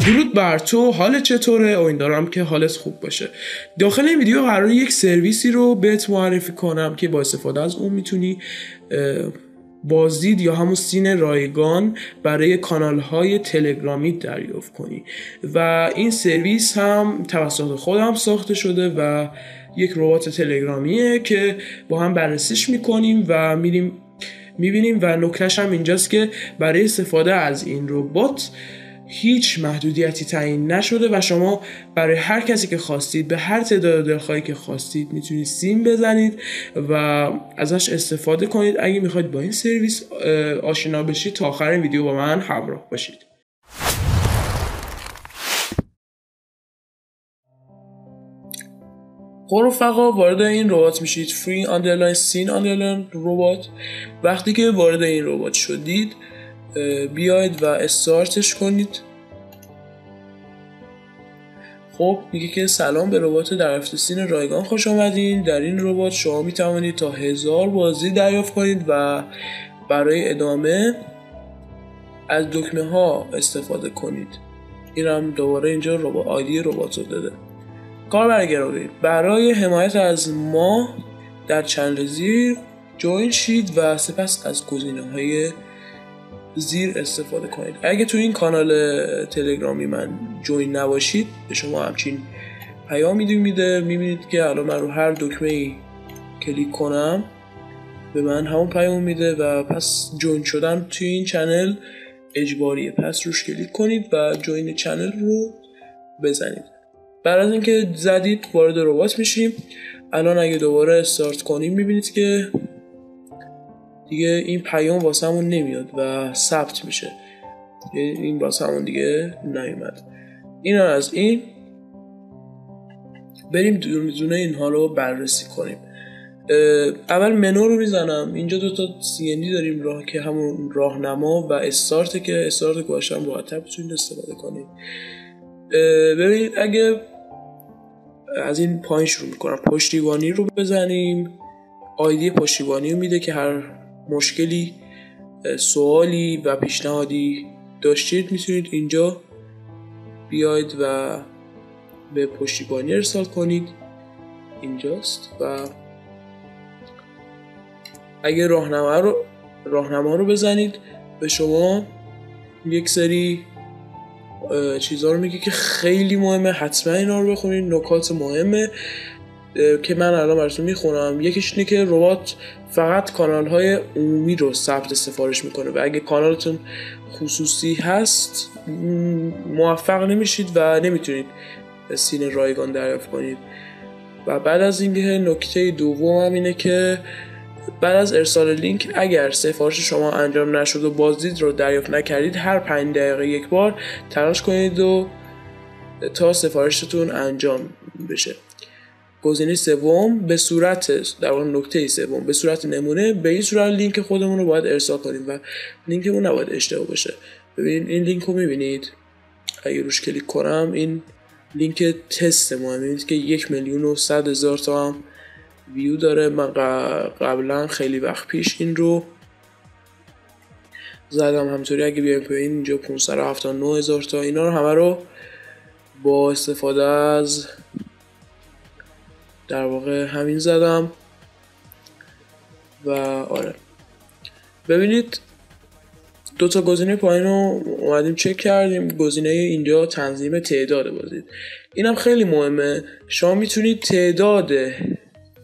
درود بر تو، حالت چطوره؟ امیدوارم که حالت خوب باشه. داخل این ویدیو قراره یک سرویسی رو بهت معرفی کنم که با استفاده از اون میتونی بازدید یا همون سین رایگان برای کانال های تلگرامی دریافت کنی و این سرویس هم توسط خودم ساخته شده و یک ربات تلگرامیه که با هم بررسیش میکنیم و میبینیم و نکتهش هم اینجاست که برای استفاده از این ربات هیچ محدودیتی تعیین نشده و شما برای هر کسی که خواستید به هر تعداد دلخواهی که خواستید میتونید سیم بزنید و ازش استفاده کنید. اگه میخواید با این سرویس آشنا بشید تا آخر این ویدیو با من همراه باشید. رفقا وارد این ربات میشید، free_scene_ ربات. وقتی که وارد این ربات شدید بیاید و استارتش کنید. خب میگه که سلام به ربات دریافت سین رایگان خوش آمدین. در این ربات شما میتوانید تا 1000 بازدید دریافت کنید و برای ادامه از دکمه ها استفاده کنید. این هم دوباره اینجا آیدی ربات رو داده. کاربر گرامی، برای حمایت از ما در چنل زیر جوین شید و سپس از گزینه‌های زیر استفاده کنید. اگه تو این کانال تلگرامی من جوین نباشید به شما همچین پیامی میده. میبینید که الان من رو هر دکمه ای کلیک کنم به من همون پیام میده و پس جوین شدن توی این چنل اجباریه. پس روش کلیک کنید و جوین چنل رو بزنید. بعد از اینکه زدید وارد ربات میشیم. الان اگه دوباره استارت کنیم میبینید که دیگه این پیام واسمون نمیاد و ثبت میشه. این واسمون دیگه نیومد. اینا از این بریم دونه اینها رو بررسی کنیم. اول منو رو میزنم. اینجا دوتا CND داریم که همون راهنما و استارت که استارت گوشم راحت‌تر بتونید استفاده کنید. ببینید اگه از این پایین شروع میکنم پشتیبانی رو بزنیم. آیدی پشتیبانی رو میده که هر مشکلی، سوالی و پیشنهادی داشتید میتونید اینجا بیاید و به پشتیبانی ارسال کنید. اینجاست. و اگه راهنما رو بزنید به شما یک سری چیزا رو میگه که خیلی مهمه، حتما اینا رو بخونید. نکات مهمه که من الان براتون میخونم. یکیش اینه که ربات فقط کانال های عمومی رو ثبت سفارش میکنه و اگه کانالتون خصوصی هست موفق نمیشید و نمیتونید سین رایگان دریافت کنید. و بعد از اینکه نکته دوم هم اینه که بعد از ارسال لینک اگر سفارش شما انجام نشد و بازدید رو دریافت نکردید هر 5 دقیقه یک بار تلاش کنید و تا سفارشتون انجام بشه. گزینه سوم به صورت در واقع نکته سوم به صورت نمونه به این صورت لینک خودمون رو باید ارسال کنیم و لینکمون نباید اشتباه باشه. ببینید این لینک رو میبینید. اگه روش کلیک کنم این لینک تست ما میبینید که 1,100,000 تا هم ویو داره. من قبلا خیلی وقت پیش این رو زدم. همطوری اگه بیایم پایین اینجا 579,000 تا. اینا رو همه رو با استفاده از در واقع همین زدم. و آره ببینید دوتا گزینه پایین رو اومدیم چک کردیم. گزینه اینجا تنظیم تعداد بازدید، اینم خیلی مهمه. شما میتونید تعداد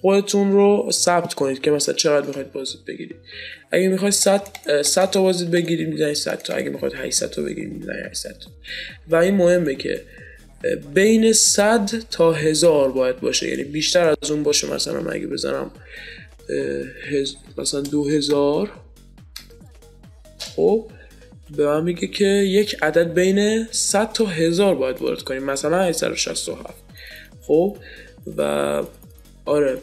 خودتون رو ثبت کنید که مثلا چقدر میخواید بازدید بگیرید. اگه میخواید 100 تا بازدید بگیرید میزنید 100 تا. اگه میخواید 800 تا بگیرید میزنید 800 تا. و این مهمه که بین 100 تا 1000 باید باشه، یعنی بیشتر از اون باشه. مثلا من اگه بزنم مثلا 2000 خب به من میگه که یک عدد بین 100 تا 1000 باید وارد کنیم، مثلا 867. خب و آره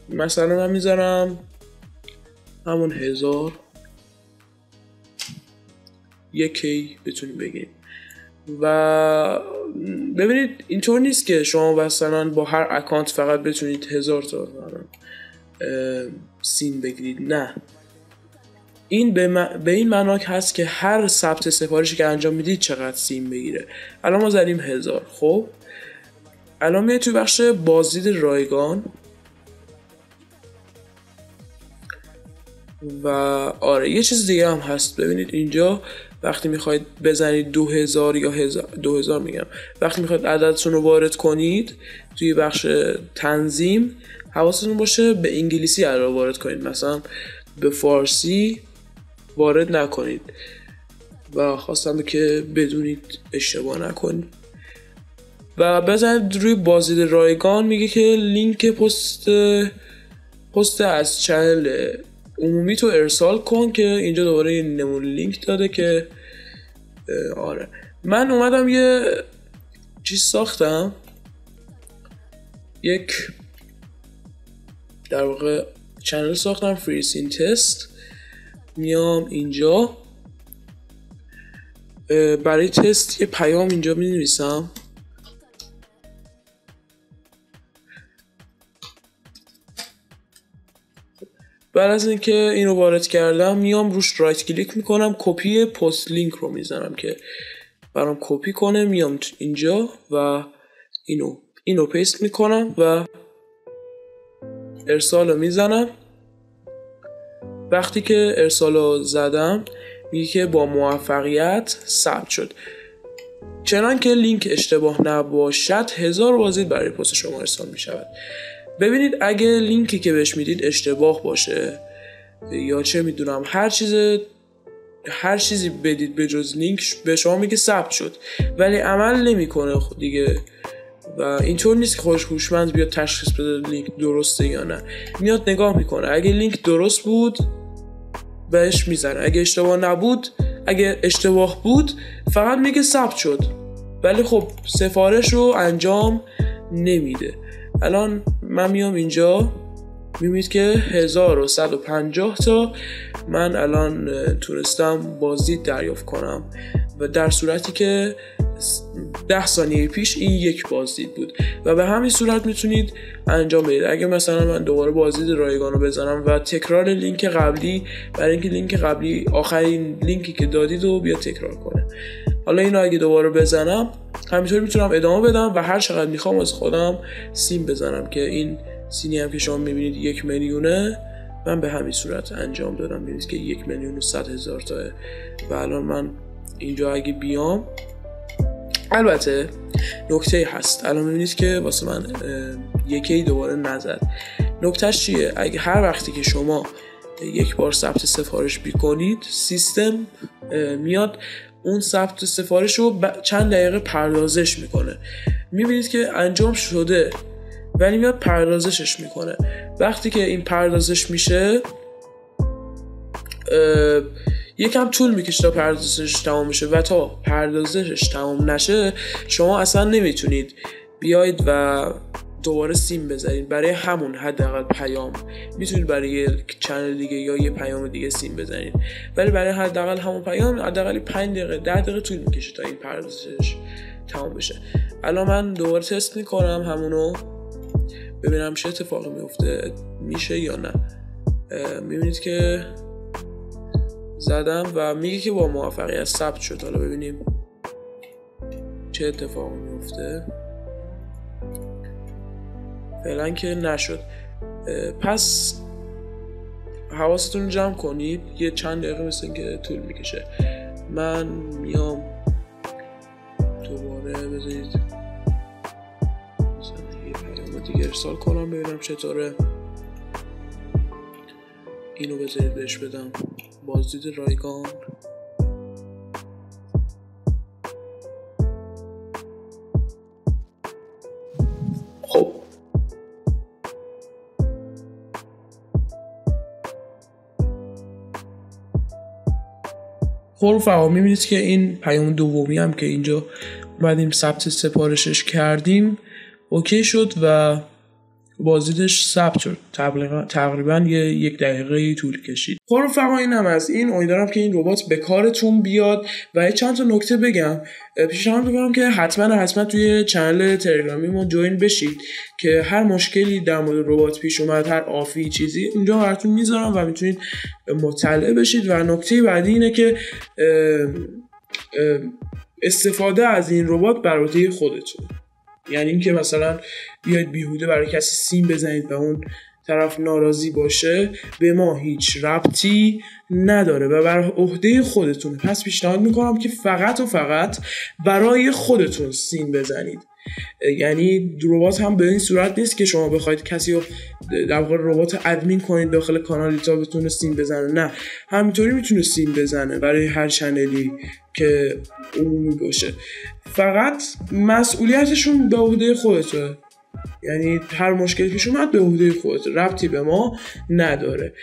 مثلا من میذارم همون 1000 یکی بتونیم بگیم. و ببینید اینطور نیست که شما مثلا با هر اکانت فقط بتونید 1000 تا سین بگیرید. نه، این به این معنی هست که هر ثبت سفارشی که انجام میدید چقدر سیم بگیره. الان ما زدیم 1000. خب الان میاد توی بخش بازدید رایگان و آره یه چیز دیگه هم هست. ببینید اینجا وقتی میخواید بزنید 2000 یا 2000 میگم، وقتی میخواید عددتون رو وارد کنید توی بخش تنظیم حواستون باشه به انگلیسی عدد وارد کنید، مثلا به فارسی وارد نکنید و خواستم که بدونید اشتباه نکنید. و بزنید روی بازدید رایگان، میگه که لینک پست از چنل عمومی تو ارسال کن، که اینجا دوباره یه نمونه لینک داده که آره من اومدم یه چیز ساختم، یک در واقع چنل ساختم فری سین تست. میام اینجا برای تست یه پیام اینجا می نویسم، بعد از اینکه اینو وارد کردم میام روش رایت کلیک میکنم، کپی پست لینک رو میزنم که برام کپی کنه. میام اینجا و اینو پیست میکنم و ارسال رو میزنم. وقتی که ارسال رو زدم میگه که با موفقیت ثبت شد. چنان که لینک اشتباه نباشد 1000 بازدید برای پست شما ارسال میشود. ببینید اگه لینکی که بهش میدید اشتباه باشه یا چه میدونم هر چیزی بدید به جز لینک به شما میگه ثبت شد ولی عمل نمیکنه دیگه، و اینطور نیست که خودش هوشمند بیاد تشخیص بده لینک درسته یا نه. میاد نگاه میکنه، اگه لینک درست بود بهش میزنه، اگه اشتباه بود فقط میگه ثبت شد ولی خب سفارش رو انجام نمیده. الان من میام اینجا میبینید که 1150 تا من الان تونستم بازدید دریافت کنم و در صورتی که 10 ثانیه پیش این یک بازدید بود و به همین صورت میتونید انجام بدید. اگه مثلا من دوباره بازدید رایگان رو بزنم و تکرار لینک قبلی، برای اینکه لینک قبلی آخرین لینکی که دادید رو بیا تکرار کنه، حالا اینو اگه دوباره بزنم همینطوری میتونم ادامه بدم و هر چقدر میخوام از خودم سیم بزنم که این سینی هم که شما میبینید 1 میلیونه من به همین صورت انجام دادم. میبینید که 1,100,000 تاه و الان من اینجا اگه بیام، البته نکته هست، الان میبینید که واسه من یکی دوباره نزد. نکتهش چیه؟ اگه هر وقتی که شما یک بار ثبت سفارش بیکنید سیستم میاد اون ثبت سفارش رو چند دقیقه پردازش میکنه. میبینید که انجام شده ولی میاد پردازشش میکنه. وقتی که این پردازش میشه یکم طول میکشه تا پردازشش تمام میشه و تا پردازشش تمام نشه شما اصلا نمیتونید بیاید و دوباره سیم بزنید. برای همون حداقل پیام میتونید برای یک چنل دیگه یا یه پیام دیگه سیم بزنید، ولی برای حداقل همون پیام حداقل 5 دقیقه 10 دقیقه طول میکشه تا این پردازش تمام بشه. الان من دوباره تست میکنم همونو ببینم چه اتفاقی میفته، میشه یا نه. میبینید که زدم و میگه که با موفقیت ثبت شد. حالا ببینیم چه اتفاقی میفته. فعلا که نشد. پس حواستون رو جمع کنید، یه چند دقیقه مثل این که طول میکشه. من میام دوباره بذارید مثلا یه پیام دیگه ارسال کنم ببینم چطوره. اینو بذارید بهش بدم بازدید رایگان. خب رفقا میبینید که این پیام دومی هم که اینجا بعدیم ثبت سفارشش کردیم اوکی شد و بازدیدش ثبت شد. تقریبا یک دقیقه طول کشید. خب رفقا اینم از این. امیدوارم که این ربات به کارتون بیاد و چند تا نکته بگم. پیشنهاد میکنم که حتما توی چنل تلگرامی ما جوین بشید که هر مشکلی در مورد ربات پیش اومد، هر آفی چیزی اونجا براتون میذارم و میتونید مطلع بشید. و نکته بعدی اینه که استفاده از این ربات بر عهده خودتون. یعنی اینکه مثلا بیاید بیهوده برای کسی سیم بزنید و اون طرف ناراضی باشه به ما هیچ ربطی نداره و بر عهده خودتونه. پس پیشنهاد میکنم که فقط و فقط برای خودتون سیم بزنید. یعنی ربات هم به این صورت نیست که شما بخواید کسی رو در واقع ربات ادمین کنید داخل کانال تا بتونه سیم بزنه. نه، همینطوری میتونه سیم بزنه برای هر چنلی که عمومی باشه. فقط مسئولیتشون به عهده خودته. یعنی هر مشکلی پیش اومد به عهده خودت، ربطی به ما نداره.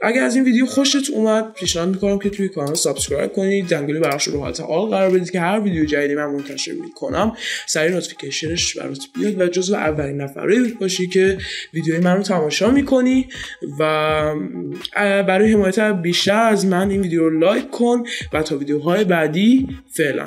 اگر از این ویدیو خوشت اومد پیشنهاد میکنم که توی کانال سابسکرایب کنید، زنگوله براش رو حالت آل قرار بدید که هر ویدیو جدیدی من منتشر میکنم سریع نوتیفیکیشنش برات بیاد و جزو اولین نفرایی باشی که ویدیوی من رو تماشا میکنی. و برای حمایت بیشتر از من این ویدیو رو لایک کن و تا ویدیوهای بعدی فعلا.